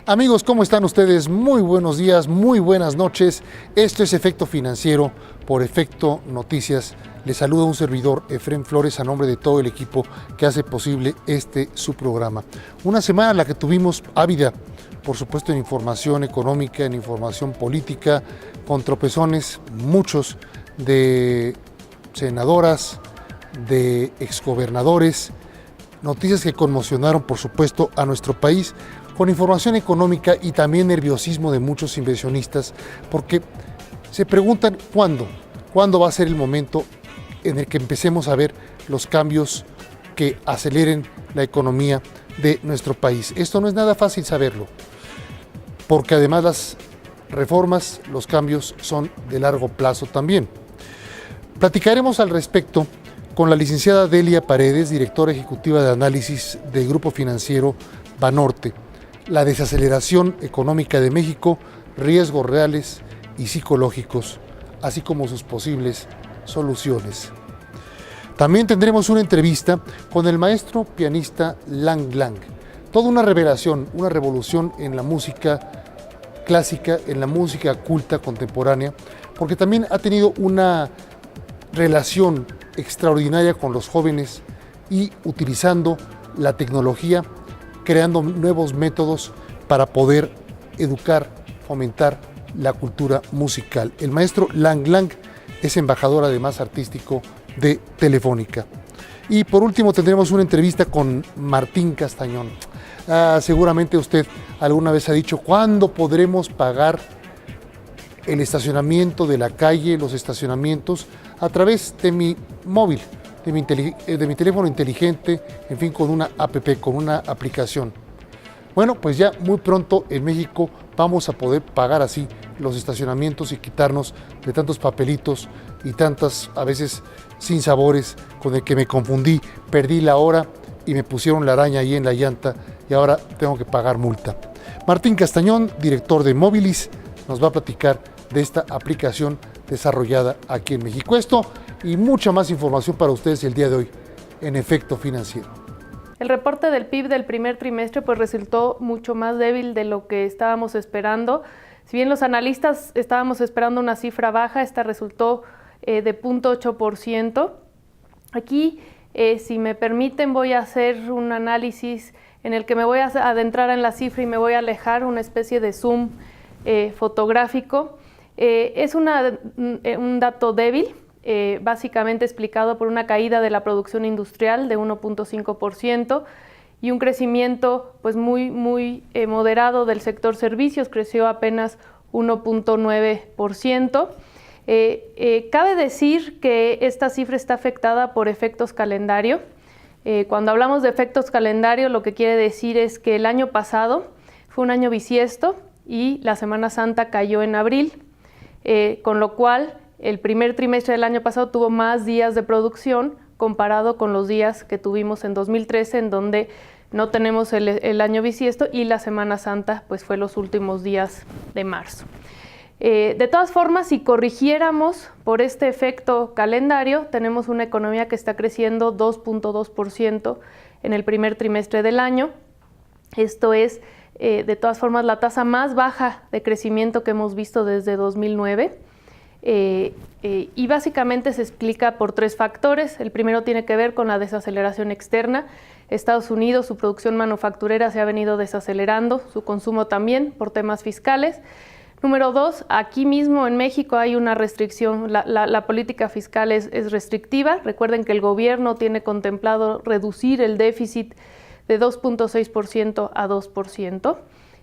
Amigos, ¿cómo están ustedes? Muy buenos días, muy buenas noches. Esto es Efecto Financiero por Efecto Noticias. Les saluda un servidor, Efrén Flores, a nombre de todo el equipo que hace posible su programa. Una semana en la que tuvimos ávida, por supuesto, en información económica, en información política, con tropezones, muchos, de senadoras, de exgobernadores, noticias que conmocionaron, por supuesto, a nuestro país, con información económica y también nerviosismo de muchos inversionistas, porque se preguntan cuándo va a ser el momento en el que empecemos a ver los cambios que aceleren la economía de nuestro país. Esto no es nada fácil saberlo, porque además las reformas, los cambios son de largo plazo también. Platicaremos al respecto con la licenciada Delia Paredes, directora ejecutiva de análisis del Grupo Financiero Banorte, la desaceleración económica de México, riesgos reales y psicológicos, así como sus posibles soluciones. También tendremos una entrevista con el maestro pianista Lang Lang, toda una revelación, una revolución en la música clásica, en la música culta contemporánea, porque también ha tenido una relación extraordinaria con los jóvenes y utilizando la tecnología, creando nuevos métodos para poder educar, fomentar la cultura musical. El maestro Lang Lang es embajador además artístico de Telefónica. Y por último tendremos una entrevista con Martín Castañón. Seguramente usted alguna vez ha dicho, ¿cuándo podremos pagar el estacionamiento de la calle, los estacionamientos, a través de mi móvil, de mi teléfono inteligente, en fin, con una app, con una aplicación? Bueno, pues ya muy pronto en México vamos a poder pagar así los estacionamientos y quitarnos de tantos papelitos y tantas, a veces, sinsabores con el que me confundí, perdí la hora y me pusieron la araña ahí en la llanta y ahora tengo que pagar multa. Martín Castañón, director de Mobilis, nos va a platicar de esta aplicación desarrollada aquí en México. Esto y mucha más información para ustedes el día de hoy en Efecto Financiero. El reporte del PIB del primer trimestre pues resultó mucho más débil de lo que estábamos esperando. Si bien los analistas estábamos esperando una cifra baja, esta resultó de 0.8%. Aquí, si me permiten, voy a hacer un análisis en el que me voy a adentrar en la cifra y me voy a alejar, una especie de zoom fotográfico. Es un dato débil, básicamente explicado por una caída de la producción industrial de 1.5% y un crecimiento pues muy moderado del sector servicios, creció apenas 1.9%. Cabe decir que esta cifra está afectada por efectos calendario. Cuando hablamos de efectos calendario, lo que quiere decir es que el año pasado fue un año bisiesto y la Semana Santa cayó en abril, con lo cual el primer trimestre del año pasado tuvo más días de producción comparado con los días que tuvimos en 2013, en donde no tenemos el año bisiesto y la Semana Santa pues fue los últimos días de marzo. De todas formas, si corrigiéramos por este efecto calendario, tenemos una economía que está creciendo 2.2% en el primer trimestre del año. Esto es, de todas formas, la tasa más baja de crecimiento que hemos visto desde 2009. Y básicamente se explica por tres factores. El primero tiene que ver con la desaceleración externa. Estados Unidos, su producción manufacturera se ha venido desacelerando, su consumo también por temas fiscales. Número dos, aquí mismo en México hay una restricción, la política fiscal es restrictiva. Recuerden que el gobierno tiene contemplado reducir el déficit de 2.6% a 2%.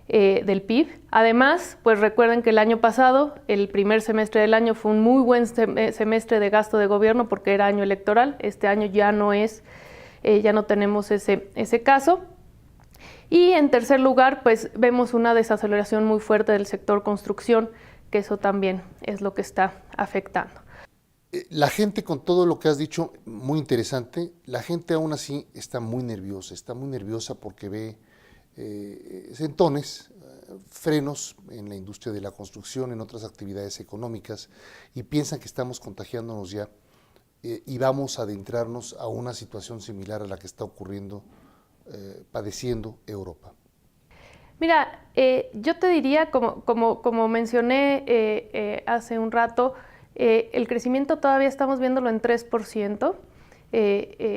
Del PIB. Además, pues recuerden que el año pasado, el primer semestre del año fue un muy buen semestre de gasto de gobierno porque era año electoral. Este año ya no tenemos ese caso. Y en tercer lugar, pues vemos una desaceleración muy fuerte del sector construcción, que eso también es lo que está afectando. La gente, con todo lo que has dicho, muy interesante, la gente aún así está muy nerviosa porque ve sentones, frenos en la industria de la construcción, en otras actividades económicas, y piensan que estamos contagiándonos ya y vamos a adentrarnos a una situación similar a la que está ocurriendo, padeciendo Europa. Mira, yo te diría, como mencioné hace un rato, el crecimiento todavía estamos viéndolo en 3%,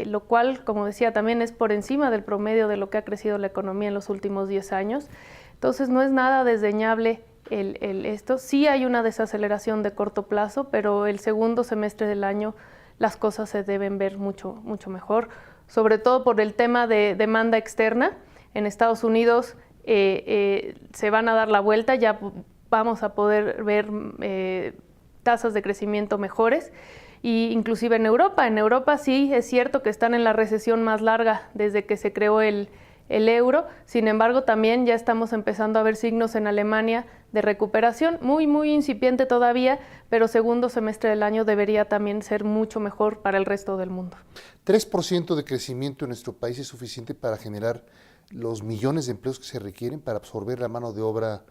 lo cual, como decía, también es por encima del promedio de lo que ha crecido la economía en los últimos 10 años. Entonces, no es nada desdeñable esto. Sí hay una desaceleración de corto plazo, pero el segundo semestre del año las cosas se deben ver mucho mejor, sobre todo por el tema de demanda externa. En Estados Unidos se van a dar la vuelta, ya vamos a poder ver tasas de crecimiento mejores, y inclusive en Europa sí es cierto que están en la recesión más larga desde que se creó el euro. Sin embargo, también ya estamos empezando a ver signos en Alemania de recuperación, muy incipiente todavía, pero segundo semestre del año debería también ser mucho mejor para el resto del mundo. 3% de crecimiento en nuestro país es suficiente para generar los millones de empleos que se requieren para absorber la mano de obra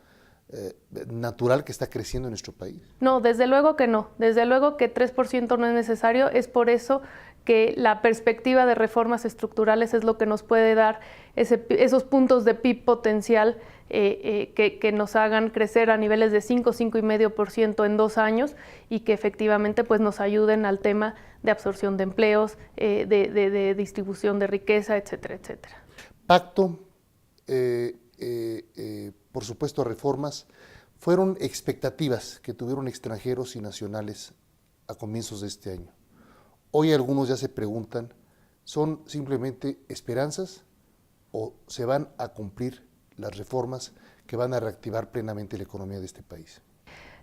natural que está creciendo en nuestro país. No, desde luego que no. Desde luego que 3% no es necesario. Es por eso que la perspectiva de reformas estructurales es lo que nos puede dar esos puntos de PIB potencial que nos hagan crecer a niveles de 5,5% en 2 años, y que efectivamente pues, nos ayuden al tema de absorción de empleos, de distribución de riqueza, etcétera, etcétera. Pacto, por supuesto, reformas, fueron expectativas que tuvieron extranjeros y nacionales a comienzos de este año. Hoy algunos ya se preguntan, ¿son simplemente esperanzas o se van a cumplir las reformas que van a reactivar plenamente la economía de este país?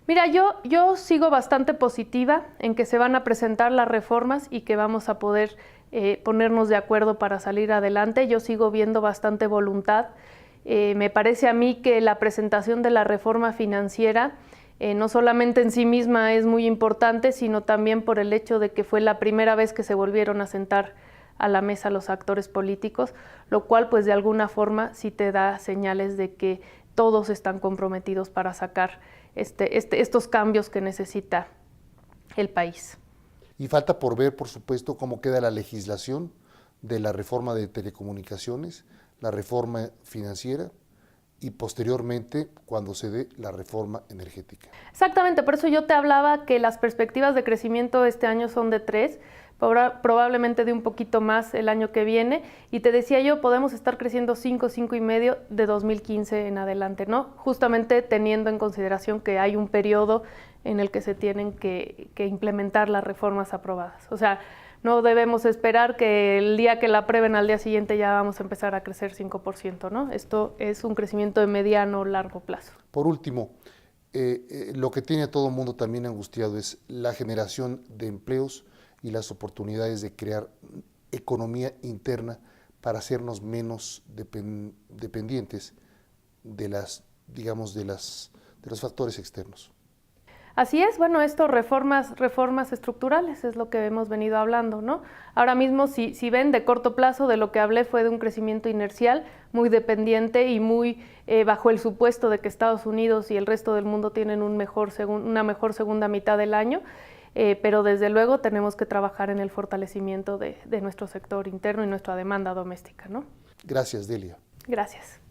Mira, yo sigo bastante positiva en que se van a presentar las reformas y que vamos a poder ponernos de acuerdo para salir adelante. Yo sigo viendo bastante voluntad. Me parece a mí que la presentación de la reforma financiera no solamente en sí misma es muy importante, sino también por el hecho de que fue la primera vez que se volvieron a sentar a la mesa los actores políticos, lo cual pues de alguna forma sí te da señales de que todos están comprometidos para sacar estos cambios que necesita el país. Y falta por ver, por supuesto, cómo queda la legislación de la reforma de telecomunicaciones, la reforma financiera y posteriormente cuando se dé la reforma energética. Exactamente, por eso yo te hablaba que las perspectivas de crecimiento este año son de 3, probablemente de un poquito más el año que viene, y te decía yo, podemos estar creciendo 5,5 de 2015 en adelante, ¿no? Justamente teniendo en consideración que hay un periodo en el que se tienen que implementar las reformas aprobadas. O sea, no debemos esperar que el día que la aprueben al día siguiente ya vamos a empezar a crecer 5%, ¿no? Esto es un crecimiento de mediano o largo plazo. Por último, lo que tiene a todo el mundo también angustiado es la generación de empleos y las oportunidades de crear economía interna para hacernos menos dependientes de los factores externos. Así es, bueno, esto reformas estructurales es lo que hemos venido hablando, ¿no? Ahora mismo, si ven de corto plazo, de lo que hablé fue de un crecimiento inercial, muy dependiente y muy bajo el supuesto de que Estados Unidos y el resto del mundo tienen una mejor segunda mitad del año, pero desde luego tenemos que trabajar en el fortalecimiento de nuestro sector interno y nuestra demanda doméstica, ¿no? Gracias, Delia. Gracias.